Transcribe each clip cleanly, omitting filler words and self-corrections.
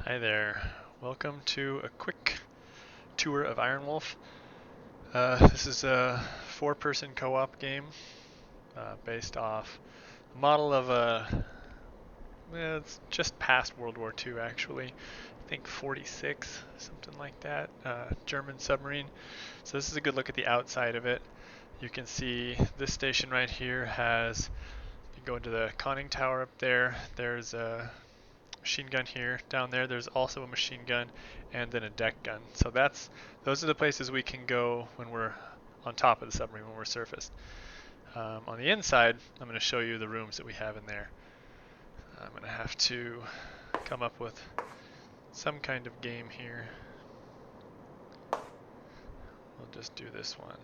Hi there. Welcome to a quick tour of Iron Wolf. This is a four-person co-op game based off a model of it's just past World War II actually. I think 46, something like that. German submarine. So this is a good look at the outside of it. You can see this station right here has, you go into the conning tower up there. There's a machine gun here. Down there, there's also a machine gun and then a deck gun. So those are the places we can go when we're on top of the submarine, when we're surfaced. On the inside, I'm going to show you the rooms that we have in there. I'm going to have to come up with some kind of game here. We'll just do this one.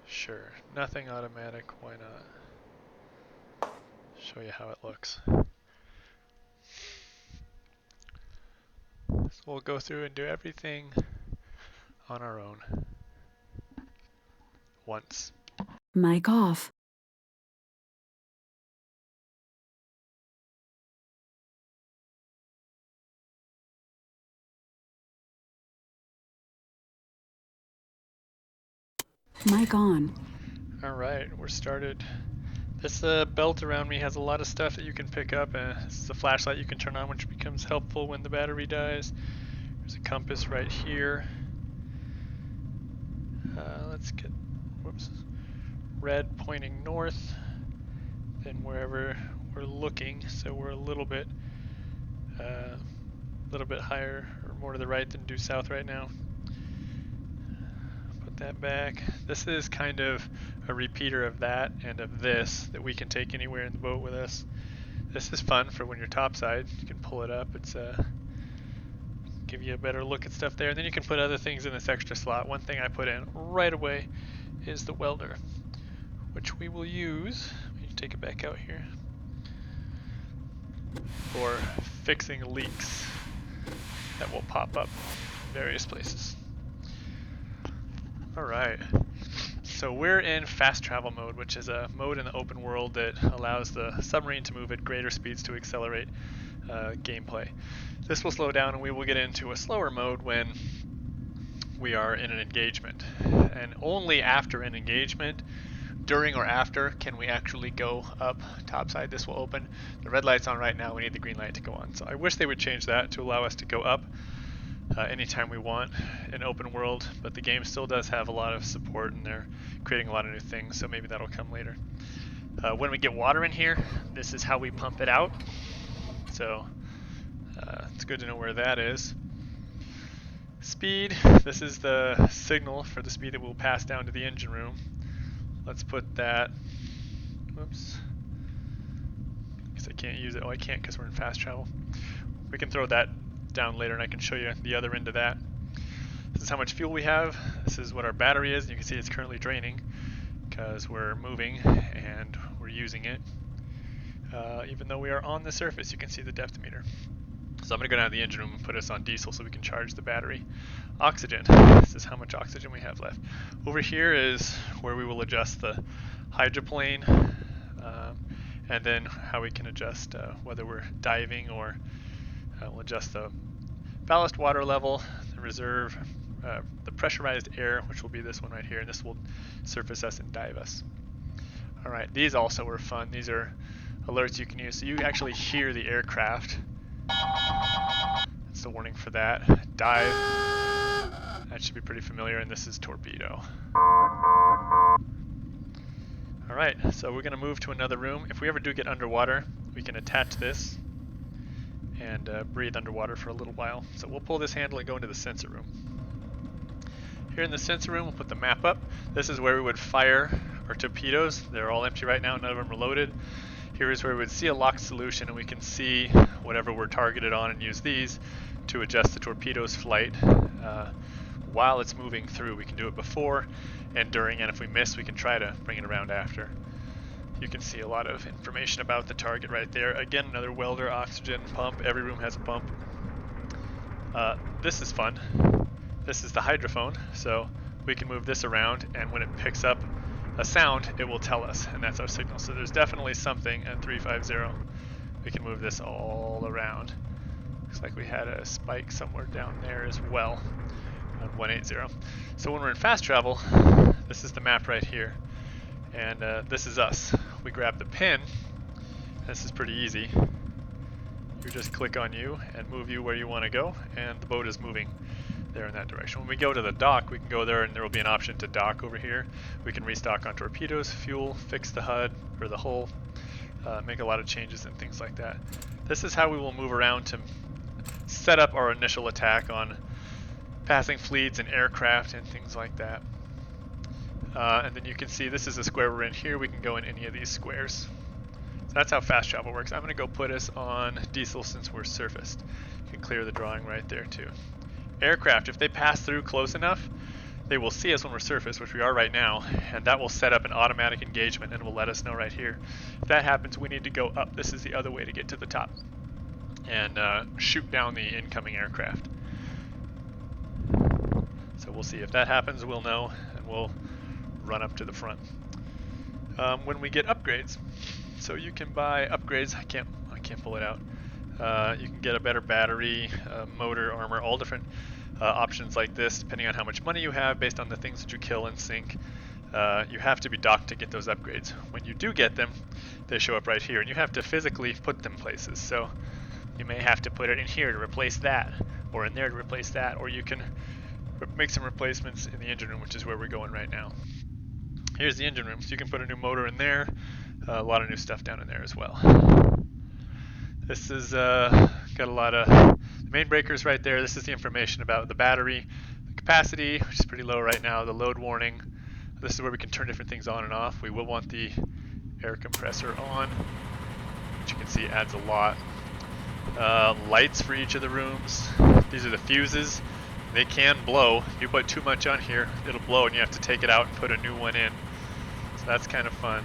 Sure, nothing automatic, why not? Show you how it looks. So we'll go through and do everything on our own once. Mic off. Mic on. Alright, we're started. This belt around me has a lot of stuff that you can pick up. This is a flashlight you can turn on, which becomes helpful when the battery dies. There's a compass right here. Let's get, whoops, red pointing north, then wherever we're looking. So we're a little bit higher or more to the right than due south right now. Put that back. This is kind of a repeater of that and of this that we can take anywhere in the boat with us. This is fun for when you're topside. You can pull it up. It's give you a better look at stuff there. And then you can put other things in this extra slot. One thing I put in right away is the welder, which we will use. Let me take it back out here for fixing leaks that will pop up in various places. Alright, so we're in fast travel mode, which is a mode in the open world that allows the submarine to move at greater speeds to accelerate gameplay. This will slow down and we will get into a slower mode when we are in an engagement. And only after an engagement, during or after, can we actually go up topside. This will open. The red light's on right now, we need the green light to go on. So I wish they would change that to allow us to go up anytime we want in open world, but the game still does have a lot of support and they're creating a lot of new things, so maybe that'll come later. When we get water in here, this is how we pump it out. So it's good to know where that is. Speed, this is the signal for the speed that we'll pass down to the engine room. Let's put that, whoops, guess I can't use it. Oh, I can't because we're in fast travel. We can throw that down later and I can show you the other end of that. This is how much fuel we have. This is what our battery is. You can see it's currently draining because we're moving and we're using it. Even though we are on the surface, you can see the depth meter. So I'm going to go down to the engine room and put us on diesel so we can charge the battery. Oxygen. This is how much oxygen we have left. Over here is where we will adjust the hydroplane and then how we can adjust whether we're diving or we'll adjust the ballast water level, the reserve, the pressurized air, which will be this one right here, and this will surface us and dive us. Alright, these also are fun. These are alerts you can use. So you actually hear the aircraft. That's the warning for that. Dive. That should be pretty familiar, and this is torpedo. Alright, so we're going to move to another room. If we ever do get underwater, we can attach this and breathe underwater for a little while. So we'll pull this handle and go into the sensor room. Here in the sensor room, we'll put the map up. This is where we would fire our torpedoes. They're all empty right now, none of them are loaded. Here is where we would see a locked solution and we can see whatever we're targeted on and use these to adjust the torpedo's flight while it's moving through. We can do it before and during, and if we miss, we can try to bring it around after. You can see a lot of information about the target right there. Again, another welder, oxygen pump. Every room has a pump. This is fun. This is the hydrophone, so we can move this around, and when it picks up a sound, it will tell us, and that's our signal. So there's definitely something at 350 we can move this all around. Looks like we had a spike somewhere down there as well on 180. So when we're in fast travel, this is the map right here. And this is us. We grab the pin. This is pretty easy. You just click on you and move you where you want to go, and the boat is moving there in that direction. When we go to the dock, we can go there and there will be an option to dock over here. We can restock on torpedoes, fuel, fix the HUD or the hull, make a lot of changes and things like that. This is how we will move around to set up our initial attack on passing fleets and aircraft and things like that. And then you can see this is the square we're in here. We can go in any of these squares. So that's how fast travel works. I'm going to go put us on diesel since we're surfaced. You can clear the drawing right there too. Aircraft, if they pass through close enough, they will see us when we're surfaced, which we are right now, and that will set up an automatic engagement and will let us know right here. If that happens, we need to go up. This is the other way to get to the top and shoot down the incoming aircraft. So we'll see. If that happens, we'll know, and we'll run up to the front. When we get upgrades, so you can buy upgrades. I can't pull it out. You can get a better battery, motor, armor, all different options like this, depending on how much money you have, based on the things that you kill and sink. You have to be docked to get those upgrades. When you do get them, they show up right here, and you have to physically put them places. So you may have to put it in here to replace that, or in there to replace that, or you can make some replacements in the engine room, which is where we're going right now. Here's the engine room, so you can put a new motor in there, a lot of new stuff down in there as well. This is got a lot of the main breakers right there. This is the information about the battery, the capacity, which is pretty low right now, the load warning. This is where we can turn different things on and off. We will want the air compressor on, which you can see adds a lot. Lights for each of the rooms. These are the fuses. They can blow. If you put too much on here, it'll blow and you have to take it out and put a new one in. So that's kind of fun.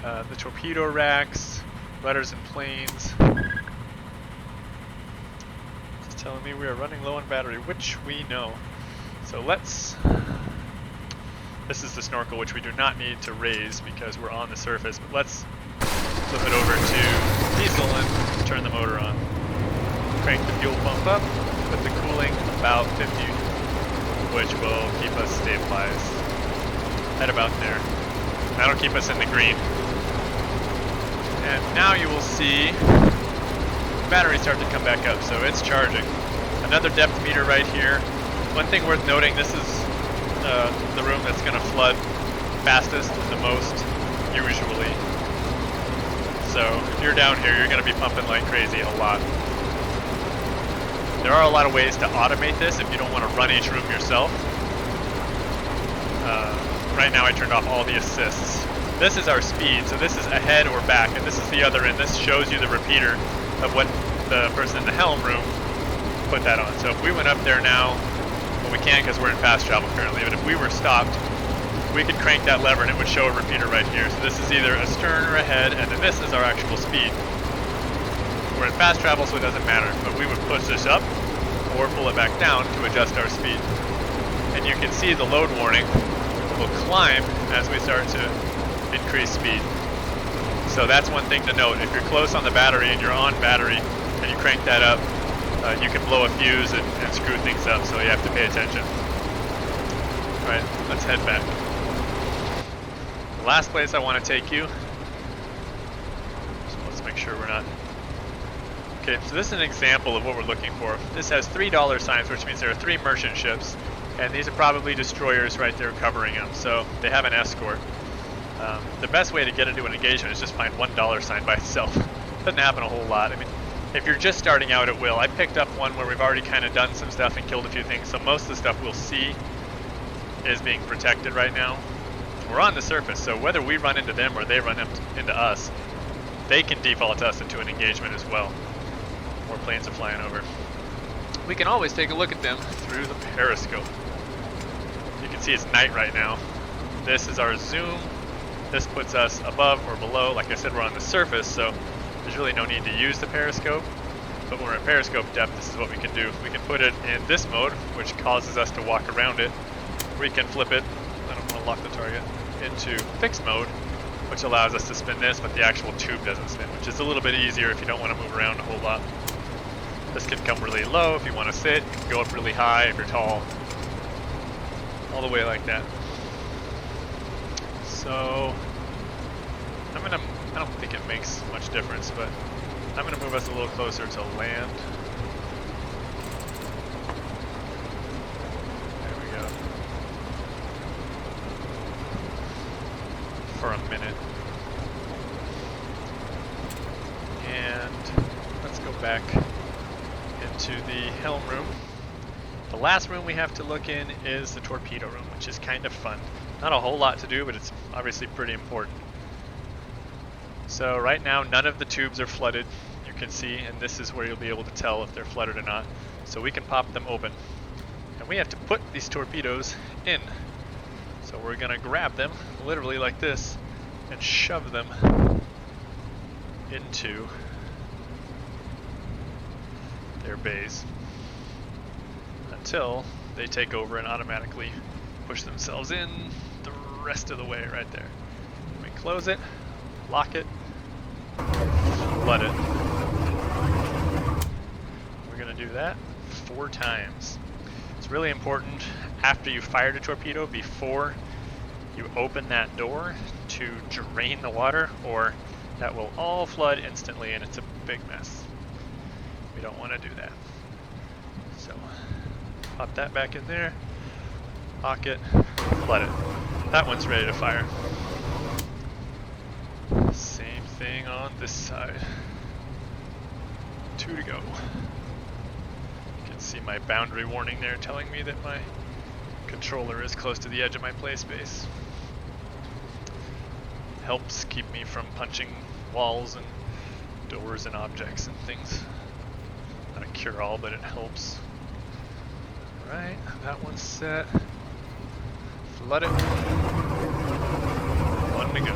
The torpedo racks, rudders and planes. It's telling me we are running low on battery, which we know. So this is the snorkel, which we do not need to raise because we're on the surface, but let's flip it over to diesel and turn the motor on. Crank the fuel pump up, put the cooling about 50, which will keep us stabilized at about there. That'll keep us in the green. And now you will see the battery start to come back up, so it's charging. Another depth meter right here. One thing worth noting, this is the room that's going to flood fastest and the most, usually. So if you're down here, you're going to be pumping like crazy a lot. There are a lot of ways to automate this if you don't want to run each room yourself. Right now I turned off all the assists. This is our speed, so this is ahead or back, and this is the other end. This shows you the repeater of what the person in the helm room put that on. So if we went up there now, well, we can't because we're in fast travel currently, but if we were stopped, we could crank that lever and it would show a repeater right here. So this is either astern or ahead, and then this is our actual speed. We're in fast travel, so it doesn't matter, but we would push this up or pull it back down to adjust our speed. And you can see the load warning will climb as we start to increase speed. So that's one thing to note. If you're close on the battery and you're on battery and you crank that up, you can blow a fuse and screw things up, so you have to pay attention. Alright, let's head back. The last place I want to take you, so let's make sure we're not... Okay, so this is an example of what we're looking for. This has $3 signs, which means there are 3 merchant ships, and these are probably destroyers right there covering them, so they have an escort. The best way to get into an engagement is just find $1 sign by itself. Doesn't happen a whole lot. I mean, if you're just starting out, it will. I picked up one where we've already kind of done some stuff and killed a few things, so most of the stuff we'll see is being protected right now. We're on the surface, so whether we run into them or they run into us, they can default us into an engagement as well. More planes are flying over. We can always take a look at them through the periscope. You can see it's night right now. This is our zoom. This puts us above or below. Like I said, we're on the surface, so there's really no need to use the periscope. But when we're at periscope depth, this is what we can do. We can put it in this mode, which causes us to walk around it. We can flip it, I don't want to lock the target, into fixed mode, which allows us to spin this, but the actual tube doesn't spin, which is a little bit easier if you don't want to move around a whole lot. This can come really low if you want to sit. You can go up really high if you're tall. All the way like that. So I don't think it makes much difference, but I'm gonna move us a little closer to land. There we go. For a minute. And let's go back into the helm room. The last room we have to look in is the torpedo room, which is kind of fun. Not a whole lot to do, but it's obviously pretty important. So right now, none of the tubes are flooded, you can see, and this is where you'll be able to tell if they're flooded or not. So we can pop them open. And we have to put these torpedoes in. So we're gonna grab them, literally like this, and shove them into their bays until they take over and automatically push themselves in the rest of the way right there. We close it, lock it, flood it. We're going to do that 4 times. It's really important after you fired a torpedo, before you open that door, to drain the water, or that will all flood instantly and it's a big mess. We don't want to do that. So pop that back in there, lock it, flood it. That one's ready to fire. Same thing on this side. 2 to go. You can see my boundary warning there telling me that my controller is close to the edge of my play space. Helps keep me from punching walls and doors and objects and things. Not a cure-all, but it helps. Alright, that one's set. Flood it. 1 to go.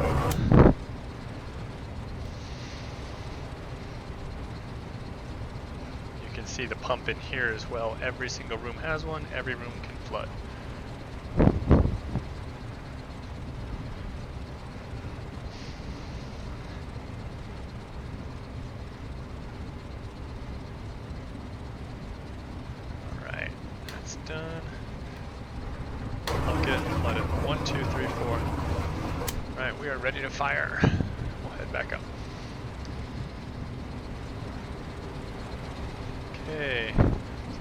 You can see the pump in here as well. Every single room has one. Every room can flood. Alright, that's done. Lock it, flood it. 1, 2, 3, 4. Alright, we are ready to fire. We'll head back up. Okay, so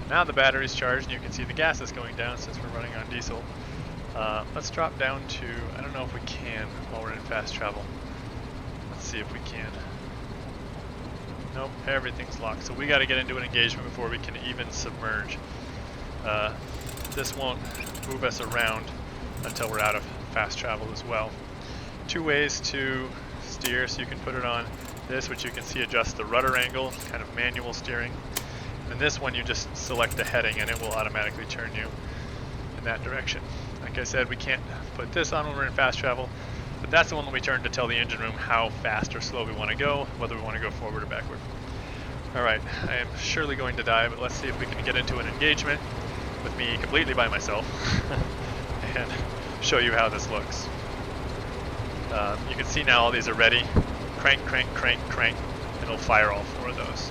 now the battery's charged and you can see the gas is going down since we're running on diesel. Let's drop down to, I don't know if we can while we're in fast travel. Let's see if we can. Nope, everything's locked. So we got to get into an engagement before we can even submerge. This won't move us around until we're out of fast travel as well. 2 ways to steer, so you can put it on this, which you can see adjusts the rudder angle, kind of manual steering. And this one you just select the heading and it will automatically turn you in that direction. Like I said, we can't put this on when we're in fast travel, but that's the one that we turn to tell the engine room how fast or slow we want to go, whether we want to go forward or backward. Alright, I am surely going to die, but let's see if we can get into an engagement with me completely by myself and show you how this looks. You can see now all these are ready. Crank, crank, crank, crank, and it'll fire all 4 of those.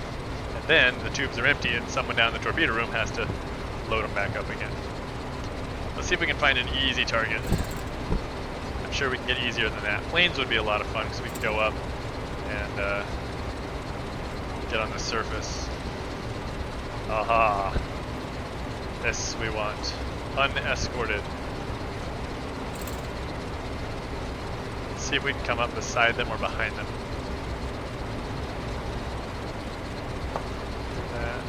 And then the tubes are empty and someone down in the torpedo room has to load them back up again. Let's see if we can find an easy target. I'm sure we can get easier than that. Planes would be a lot of fun because we can go up and get on the surface. Aha! This we want. Unescorted. Let's see if we can come up beside them or behind them. That.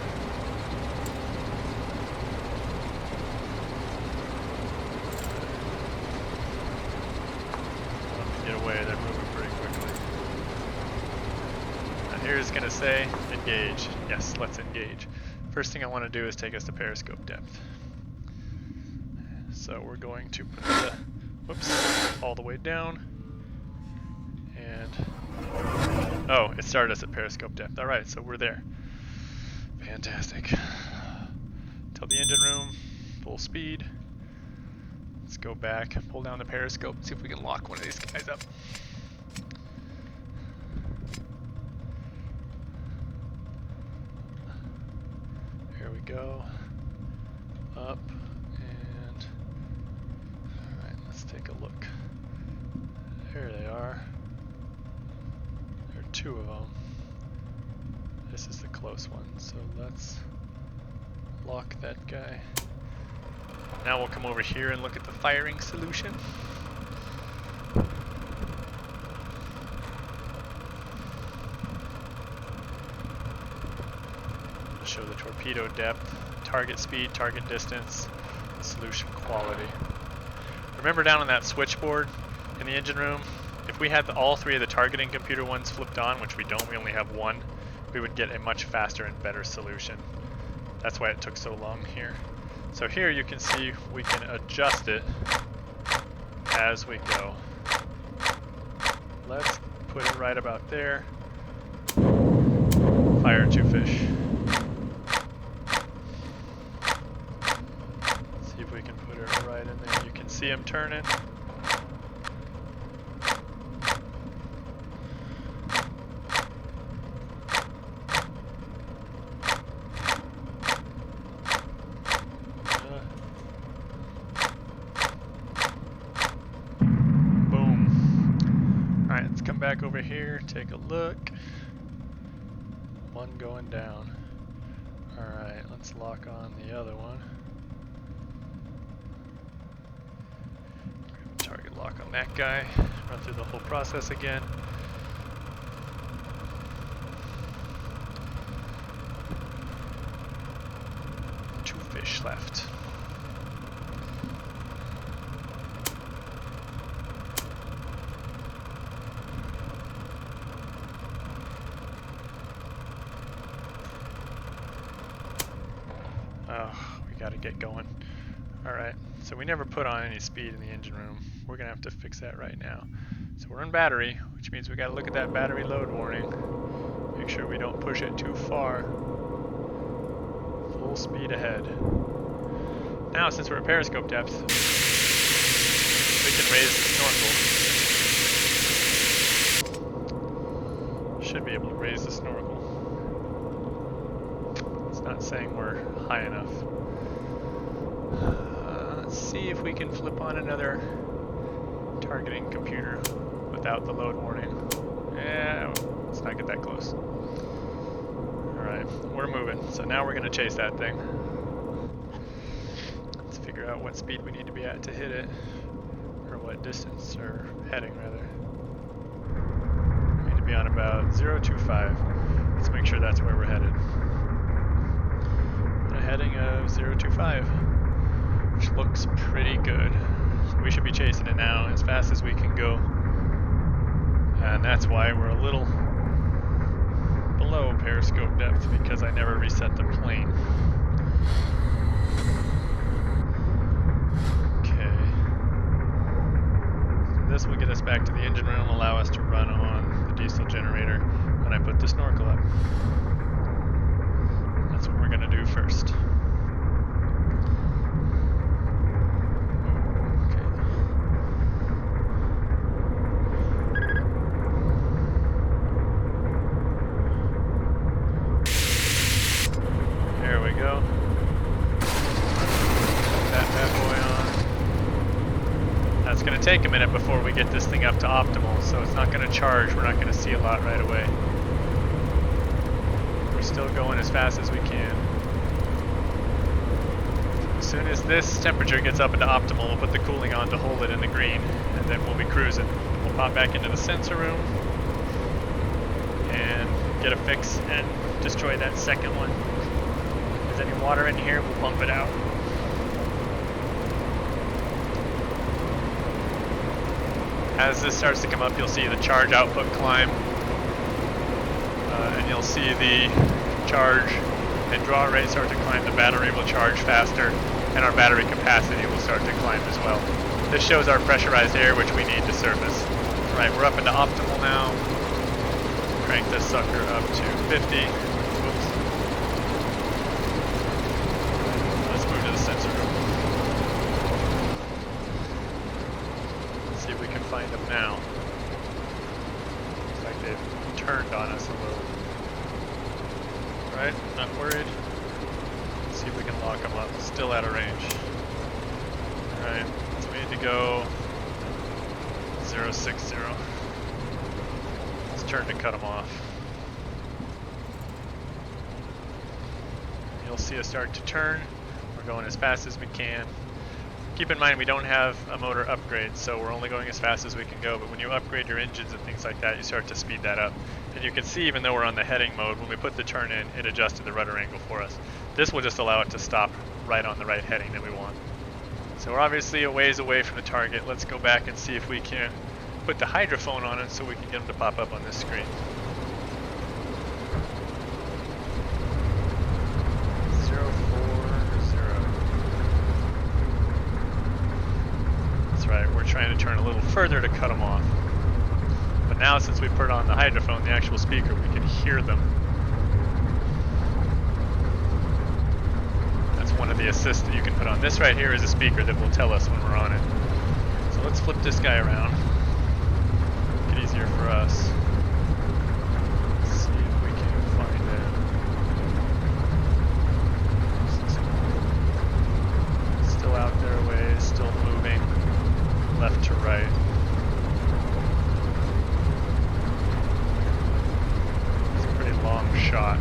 Get away, they're moving pretty quickly. And here's gonna say, engage. Yes, let's engage. First thing I want to do is take us to periscope depth. So we're going to put the, whoops, all the way down. And, oh, it started us at periscope depth. Alright, so we're there. Fantastic. Tell the engine room, full speed. Let's go back, pull down the periscope, see if we can lock one of these guys up. go. Up and... Alright, let's take a look. There they are. There are two of them. This is the close one, so let's lock that guy. Now we'll come over here and look at the firing solution. Show the torpedo depth, target speed, target distance, and solution quality. Remember down on that switchboard in the engine room, if we had all three of the targeting computer ones flipped on, which we don't, we only have one, we would get a much faster and better solution. That's why it took so long here. So here you can see we can adjust it as we go. Let's put it right about there. Fire two fish. See if we can put it right in there. You can see him turning. Back over here, take a look. One going down. Alright, let's lock on the other one. Target lock on that guy. Run through the whole process again. Two fish left. Oh, we gotta get going. Alright, so we never put on any speed in the engine room. We're gonna have to fix that right now. So we're in battery, which means we gotta look at that battery load warning. Make sure we don't push it too far. Full speed ahead. Now, since we're at periscope depth, we can raise the snorkel. Should be able to raise the snorkel. Not saying we're high enough. Let's see if we can flip on another targeting computer without the load warning. Yeah, let's not get that close. Alright, we're moving. So now we're going to chase that thing. Let's figure out what speed we need to be at to hit it. Or what distance, or heading rather. We need to be on about 025. Let's make sure that's where we're headed. Heading of 025, which looks pretty good. So we should be chasing it now as fast as we can go. And that's why we're a little below periscope depth, because I never reset the plane. Okay. So this will get us back to the engine room, allow us to run on the diesel generator when I put the snorkel up. That's what we're going to do first. Okay. There we go. Put that bad boy on. That's going to take a minute before we get this thing up to optimal, so it's not going to charge. We're not going to see a lot right away. Still going as fast as we can. As soon as this temperature gets up into optimal, we'll put the cooling on to hold it in the green, and then we'll be cruising. We'll pop back into the sensor room and get a fix and destroy that second one. If there's any water in here, we'll pump it out. As this starts to come up, you'll see the charge output climb. And you'll see the charge and draw rate start to climb. The battery will charge faster, and our battery capacity will start to climb as well. This shows our pressurized air, which we need to surface. Right, we're up into optimal now. Crank this sucker up to 50. Oops. Let's move to the sensor room. Let's see if we can find them now. Looks like they've turned on us a little. Right, not worried. See if we can lock them up. Still out of range. Alright, so we need to go 060. Let's turn to cut them off. You'll see us start to turn. We're going as fast as we can. Keep in mind we don't have a motor upgrade, so we're only going as fast as we can go, but when you upgrade your engines and things like that, you start to speed that up. And you can see, even though we're on the heading mode, when we put the turn in, it adjusted the rudder angle for us. This will just allow it to stop right on the right heading that we want. So we're obviously a ways away from the target. Let's go back and see if we can put the hydrophone on it so we can get them to pop up on this screen. 040. That's right, we're trying to turn a little further to cut them off. But now since we put on the hydrophone, the actual speaker, we can hear them. That's one of the assists that you can put on. This right here is a speaker that will tell us when we're on it. So let's flip this guy around. Make it easier for us. Let's see if we can find it. Still out there a ways, still moving left to right. It's a pretty long shot.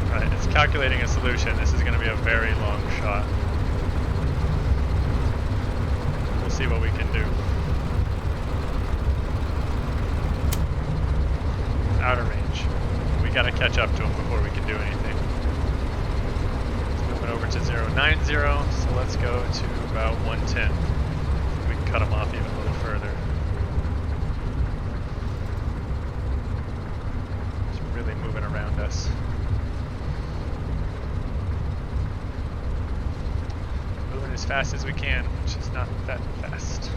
Right, it's calculating a solution. This is going to be a very long shot. We'll see what we can do. Out of range. We got to catch up to him before we can do anything. It's moving over to 090, so let's go to about 110. We can cut him off even a little further. It's really moving around us. Moving as fast as we can, which is not that fast.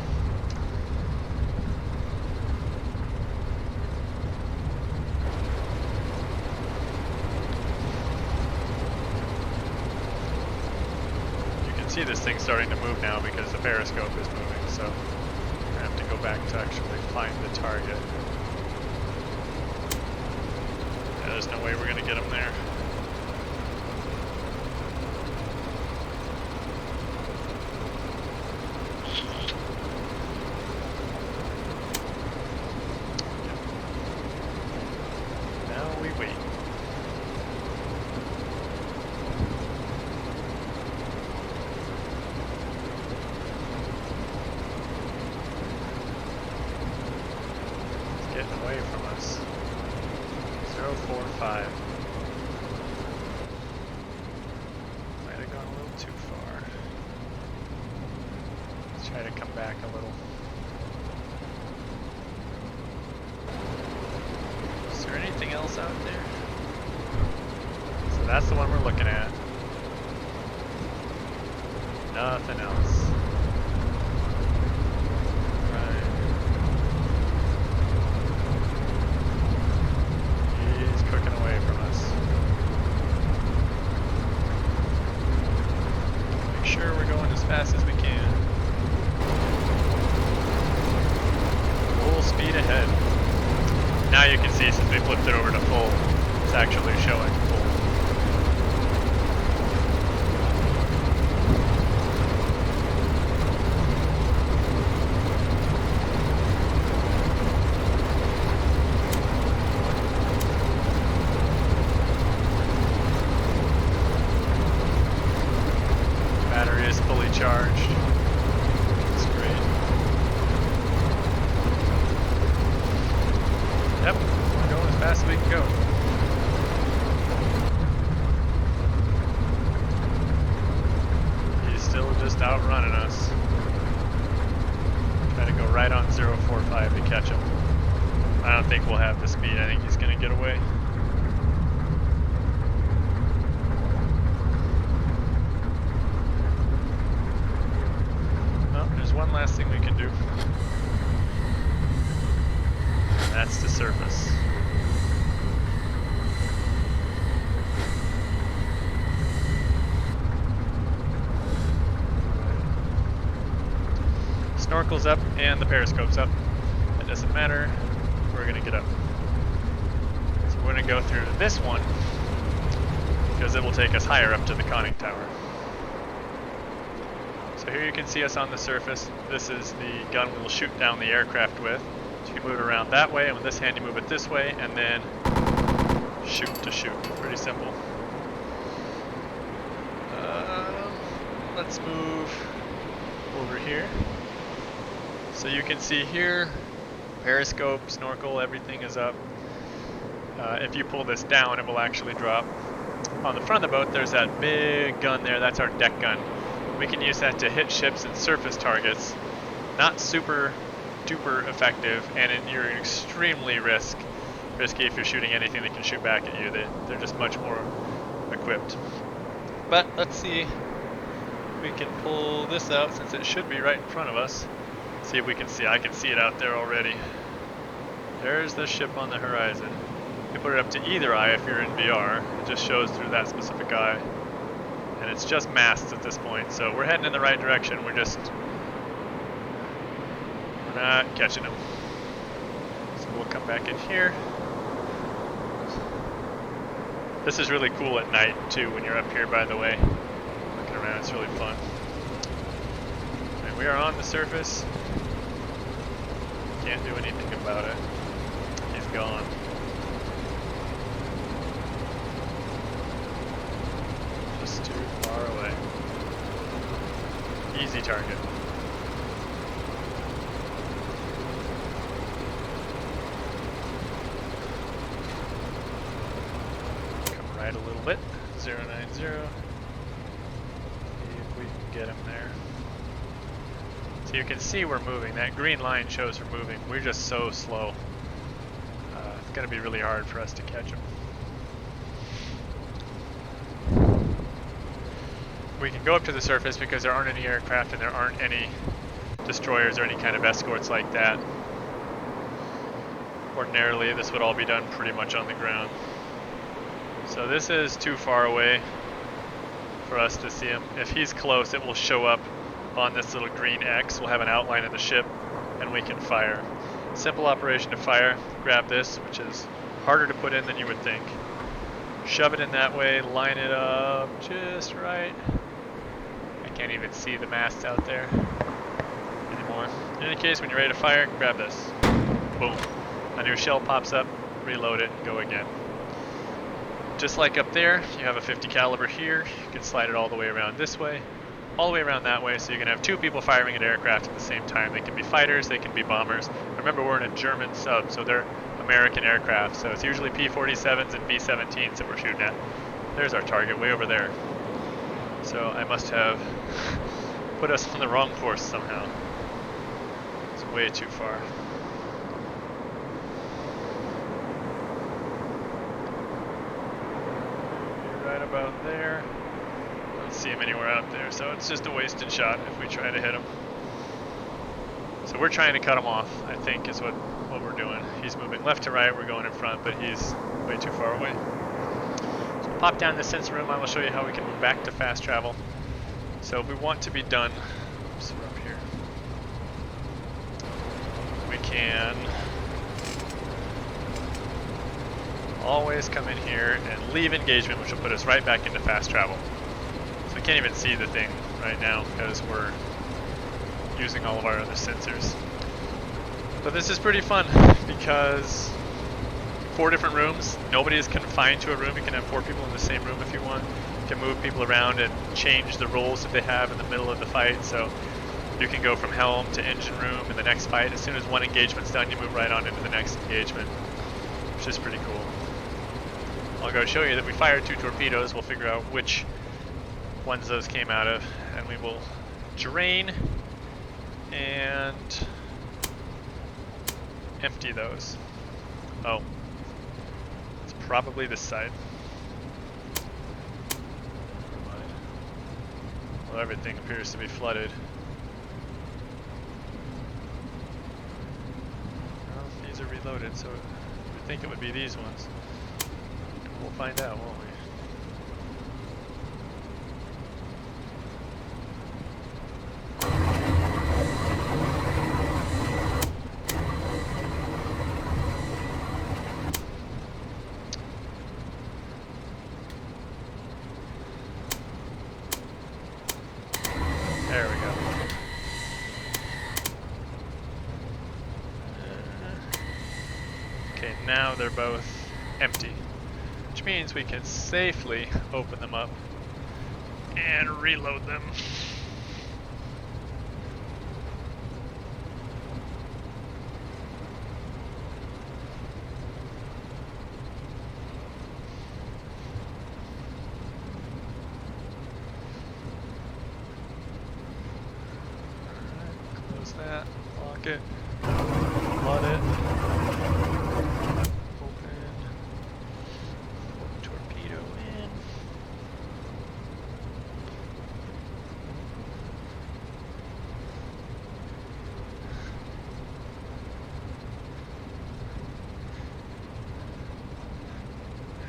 You can see this thing starting to move now because the periscope is moving, so we're going to have to go back to actually find the target. Yeah, there's no way we're going to get him there. Getting away from us. 045. Might have gone a little too far. Let's try to come back a little. Is there anything else out there? So that's the one we're looking at. Nothing else. Fast as we can. Full speed ahead. Now you can see, since we flipped it over to full, it's actually showing full. Battery is fully charged. That's great. Yep, we're going as fast as we can go. He's still just outrunning us. Try to go right on 045 to catch him. I don't think we'll have the speed. I think he's going to get away. One last thing we can do. And that's the surface. Snorkel's up and the periscope's up. It doesn't matter. We're gonna get up. we're going to go through this one because it will take us higher up to the conning tower. So here you can see us on the surface. This is the gun we will shoot down the aircraft with. So you can move it around that way, and with this hand you move it this way, and then shoot to shoot. Pretty simple. Let's move over here. So you can see here, periscope, snorkel, everything is up. If you pull this down, it will actually drop. On the front of the boat, there's that big gun there. That's our deck gun. We can use that to hit ships and surface targets. Not super duper effective, and you're extremely risky if you're shooting anything that can shoot back at you. They're just much more equipped. But let's see if we can pull this out, since it should be right in front of us. See if we can see. I can see it out there already. There's the ship on the horizon. You put it up to either eye if you're in VR. It just shows through that specific eye. And it's just masts at this point, so we're heading in the right direction. We're not catching them. So we'll come back in here. This is really cool at night too when you're up here, by the way. Looking around, it's really fun. And we are on the surface. Can't do anything about it. He's gone. Just too far away. Easy target. Come right a little bit. 090. See if we can get him there. So you can see we're moving. That green line shows we're moving. We're just so slow. It's going to be really hard for us to catch him. We can go up to the surface because there aren't any aircraft and there aren't any destroyers or any kind of escorts like that. Ordinarily, this would all be done pretty much on the ground. So this is too far away for us to see him. If he's close, it will show up on this little green X. We'll have an outline of the ship and we can fire. Simple operation to fire. Grab this, which is harder to put in than you would think. Shove it in that way, line it up just right. I can't even see the masts out there anymore. In any case, when you're ready to fire, grab this. Boom. A new shell pops up, reload it, go again. Just like up there, you have a 50 caliber here. You can slide it all the way around this way, all the way around that way, so you can have two people firing at aircraft at the same time. They can be fighters, they can be bombers. Remember, we're in a German sub, so they're American aircraft, so it's usually P-47s and B-17s that we're shooting at. There's our target, way over there. So I must have put us on the wrong course somehow. It's way too far. Right about there. Don't see him anywhere out there, so it's just a wasted shot if we try to hit him. So we're trying to cut him off, I think, is what we're doing. He's moving left to right, we're going in front, but he's way too far away. So pop down the sensor room, I will show you how we can move back to fast travel. So if we want to be done, oops, we're up here. We can always come in here and leave engagement, which will put us right back into fast travel. So we can't even see the thing right now because we're using all of our other sensors. But this is pretty fun because 4 different rooms. Nobody is confined to a room. You can have 4 people in the same room if you want. You can move people around and change the roles that they have in the middle of the fight. So you can go from helm to engine room in the next fight. As soon as one engagement's done, you move right on into the next engagement, which is pretty cool. I'll go show you that we fired 2 torpedoes. We'll figure out which ones those came out of, and we will drain and empty those. Oh, it's probably this side. Never mind. Well, everything appears to be flooded. Well, these are reloaded, so I think it would be these ones. We'll find out, won't we? now they're both empty, which means we can safely open them up and reload them. Alright, close that, lock it, flood it, open, torpedo in.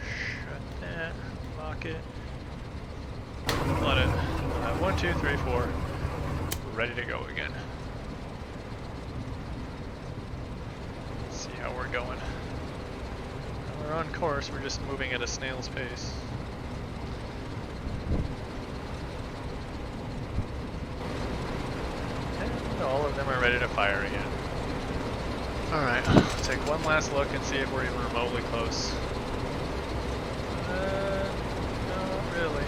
Shut that, lock it, flood it. 1, 2, 3, 4. Ready to go again. Let's see how we're going. We're on course, we're just moving at a snail's pace. And all of them are ready to fire again. Alright, let's take one last look and see if we're even remotely close. Not really.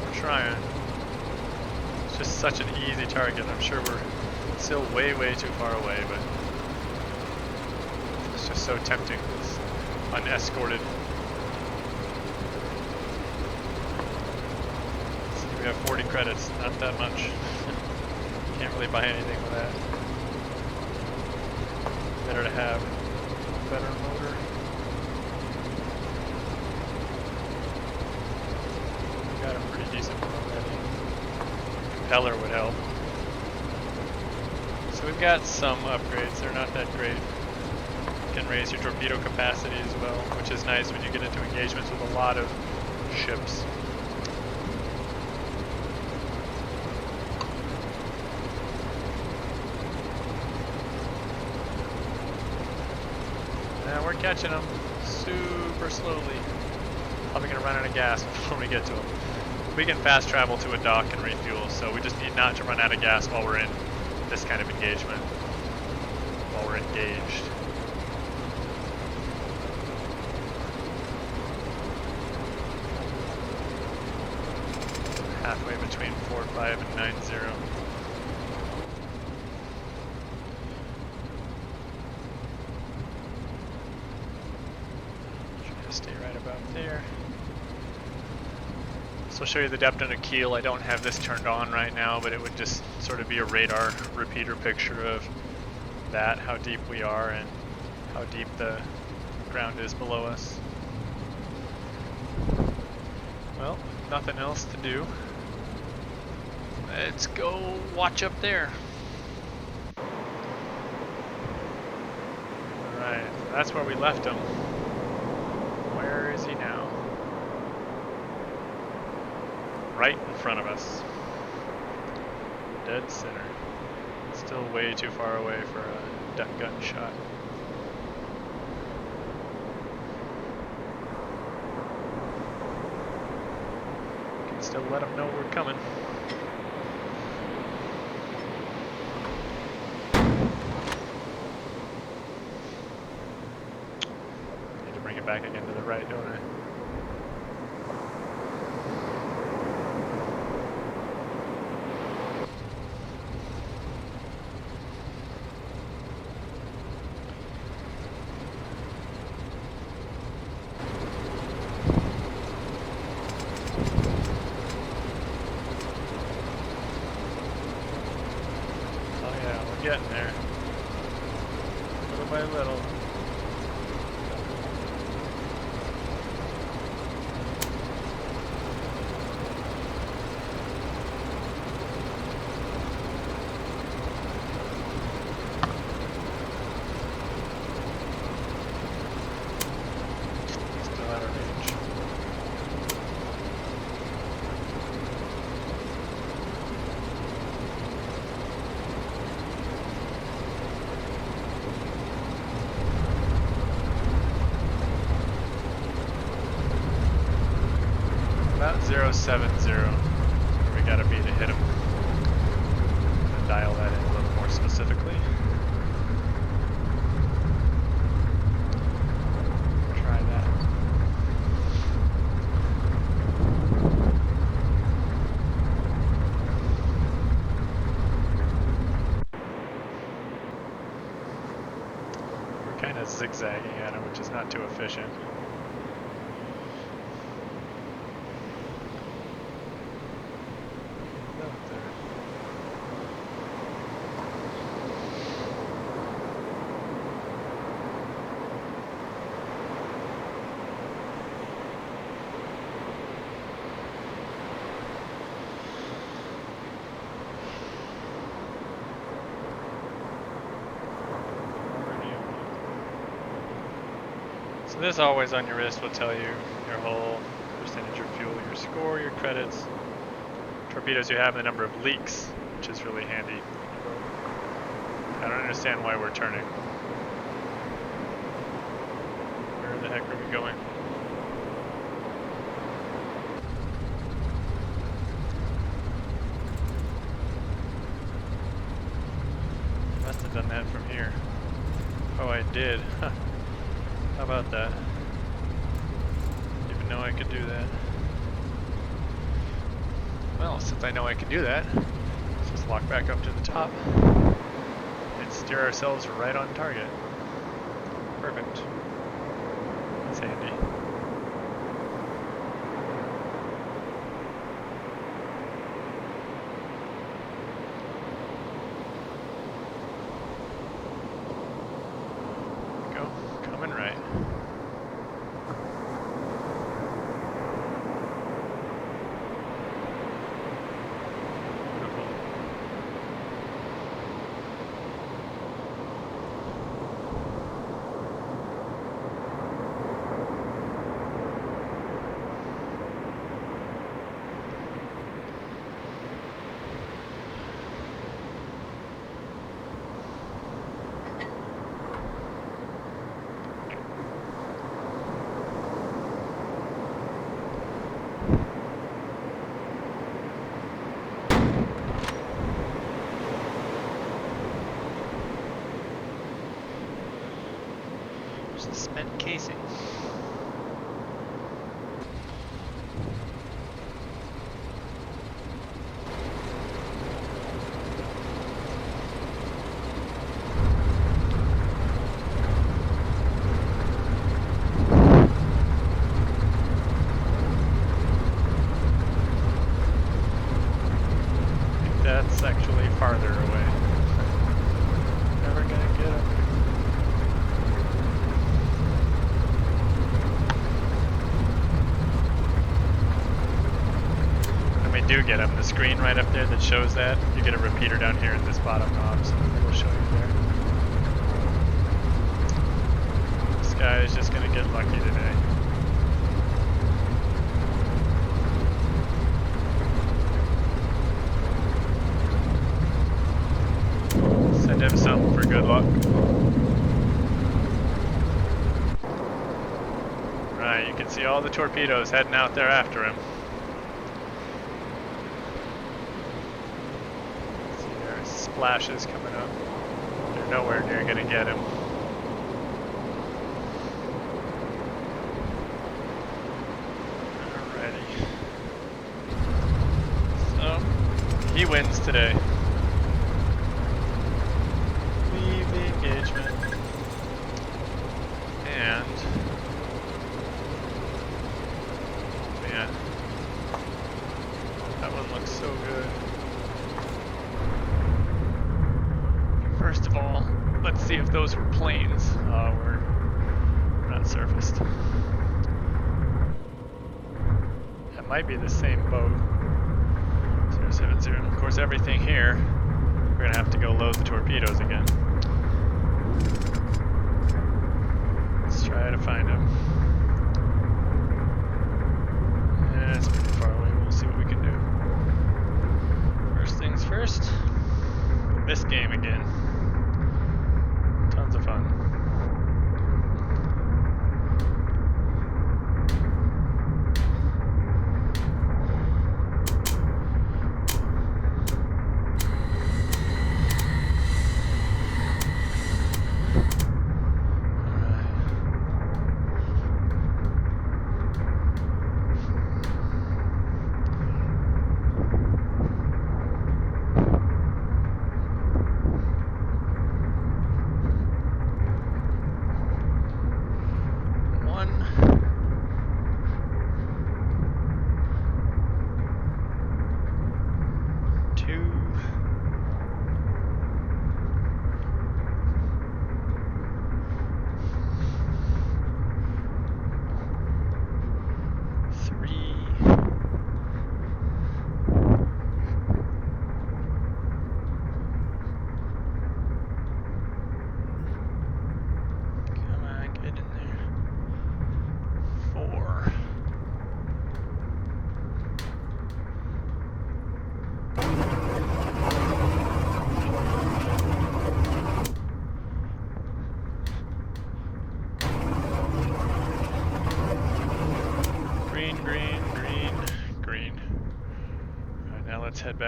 We're trying. It's just such an easy target. I'm sure we're still way, way too far away, but it's just so tempting. It's unescorted. See, we have 40 credits, not that much. Can't really buy anything with that. Better to have a better motor. Got a pretty decent one already. Propeller would help. So we've got some upgrades, they're not that great. You can raise your torpedo capacity as well, which is nice when you get into engagements with a lot of ships. Now we're catching them super slowly. Probably gonna run out of gas before we get to them. We can fast travel to a dock and refuel, so we just need not to run out of gas while we're in this kind of engagement, while we're engaged. Halfway between 4.5 and 9.0. Try to stay right about there. So I'll show you the depth on a keel. I don't have this turned on right now, but it would just sort of be a radar repeater picture of that, how deep we are and how deep the ground is below us. Well, nothing else to do. Let's go watch up there. Alright, that's where we left him. Where is he now? Right in front of us. Dead center. Still way too far away for a duck gun shot. Can still let him know we're coming. Need to bring it back again to the right, don't I? Getting there, little by little. Still out of range. About 070 where we gotta be to hit him. I'm gonna dial that in a little more specifically. kind of zigzagging at him, which is not too efficient. Out there. So this always on your wrist will tell you your whole percentage of fuel, your score, your credits, torpedoes you have, and the number of leaks, which is really handy. I don't understand why we're turning. Where the heck are we going? Must have done that from here. Oh, I did. How about that? Didn't even know I could do that. Well, since I know I can do that, let's just walk back up to the top and steer ourselves right on target. Perfect. That's handy. Go. Coming right. Spent casing. I think that's actually farther away. Never gonna get him. Do get them. The screen right up there that shows that, you get a repeater down here in this bottom knob, so we'll show you there. This guy is just going to get lucky today. Send him something for good luck. Right, you can see all the torpedoes heading out there after him. Splashes coming up. They're nowhere near going to get him. Alrighty. So, he wins today. Leave the engagement. And... man. That one looks so good. First of all, let's see if those were planes. We're not surfaced. That might be the same boat. 070. Of course, everything here, we're going to have to go load the torpedoes again. Let's try to find them. Yeah, it's pretty far away. We'll see what we can do. First things first, this game again. Tons of fun.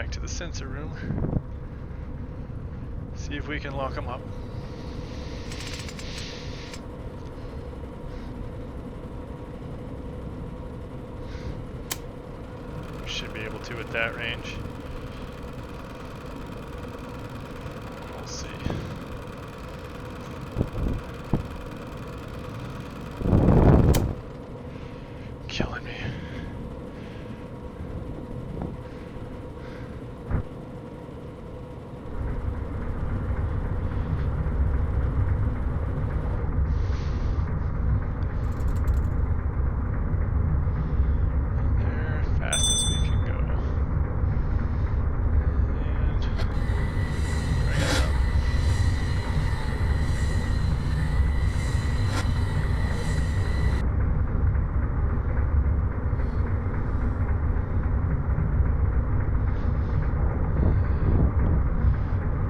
back to the sensor room. See if we can lock them up. Should be able to at that range. We'll see. Killing me. There, fast as we can go. And bring us up.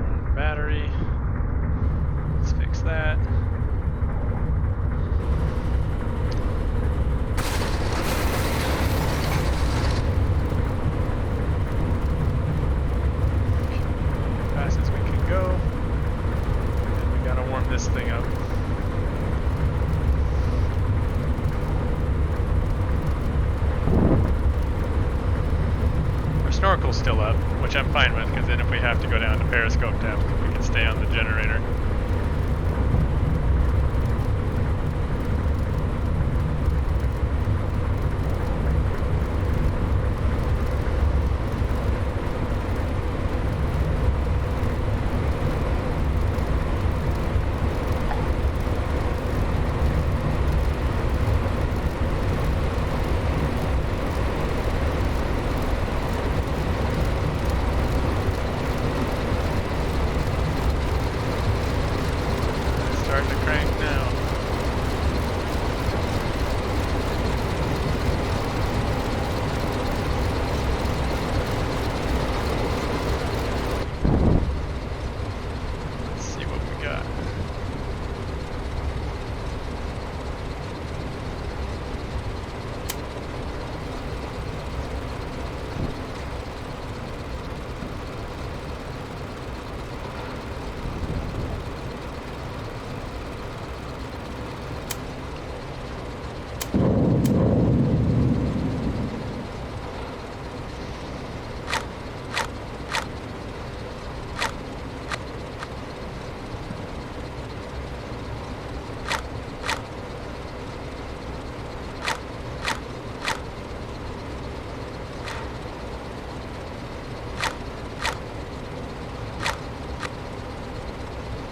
Wrong battery. Let's fix that. Fast as we can go. And we gotta warm this thing up. Our snorkel's still up, which I'm fine with, because then if we have to go down to periscope depth, we can stay on the generator. Starting to crank now. Let's see what we got.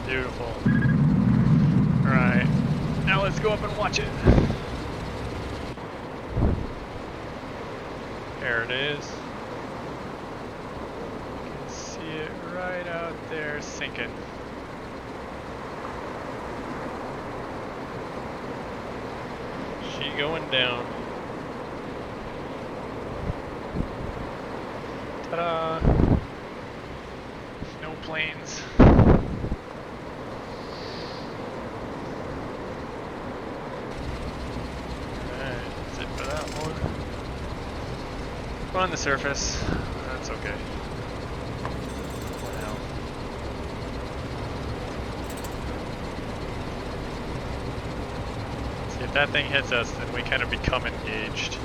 Beautiful. Alright, now let's go up and watch it. There it is. You can see it right out there sinking. She going down. Ta-da! No planes. That's it for that one. On the surface, that's okay. For now. See, if that thing hits us, then we kind of become engaged.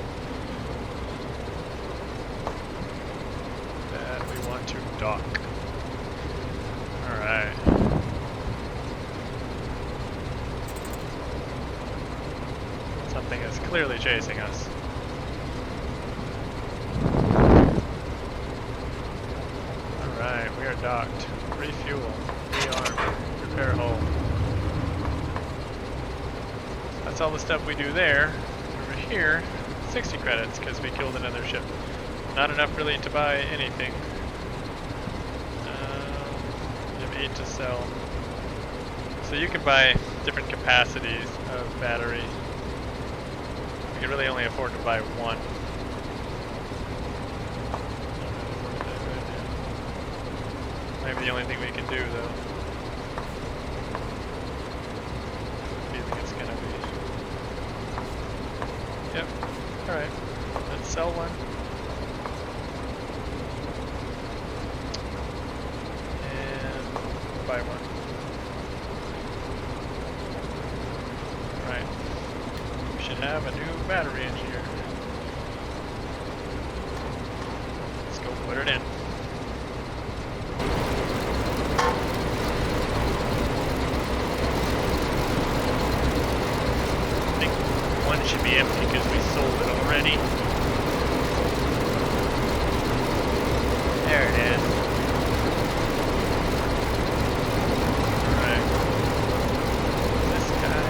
That we want to dock. Alright. Something is clearly chasing us. Alright, we are docked. Refuel. Rearm. Repair hull. That's all the stuff we do there. Over here, 60 credits because we killed another ship. Not enough really to buy anything. We have 8 to sell. So you can buy different capacities of battery. We can really only afford to buy one. Maybe the only thing we can do though. Feeling it's gonna be. Yep. Alright. Let's sell one. buy one. Right. We should have a new battery in here. Let's go put it in. I think one should be empty because we sold it already. There it is. Alright. This guy.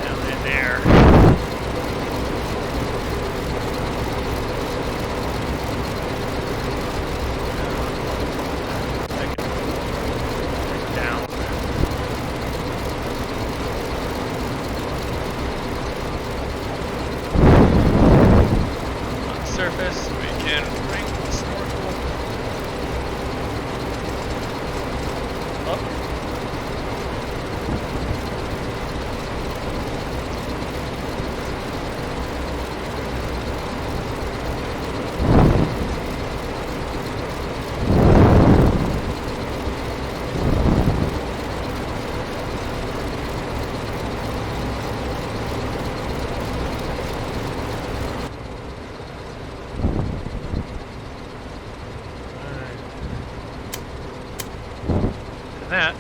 Down in there. Take it down. On the surface, we can bring the snorkel up. And that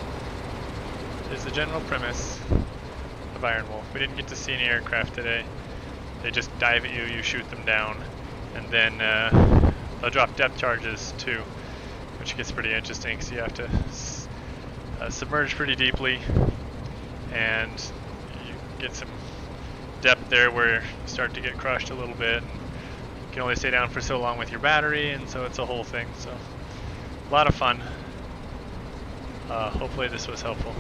is the general premise of Iron Wolf. We didn't get to see any aircraft today. They just dive at you, you shoot them down, and then they'll drop depth charges too, which gets pretty interesting because you have to submerge pretty deeply, and you get some depth there where you start to get crushed a little bit. You can only stay down for so long with your battery, and so it's a whole thing. So a lot of fun. Hopefully this was helpful.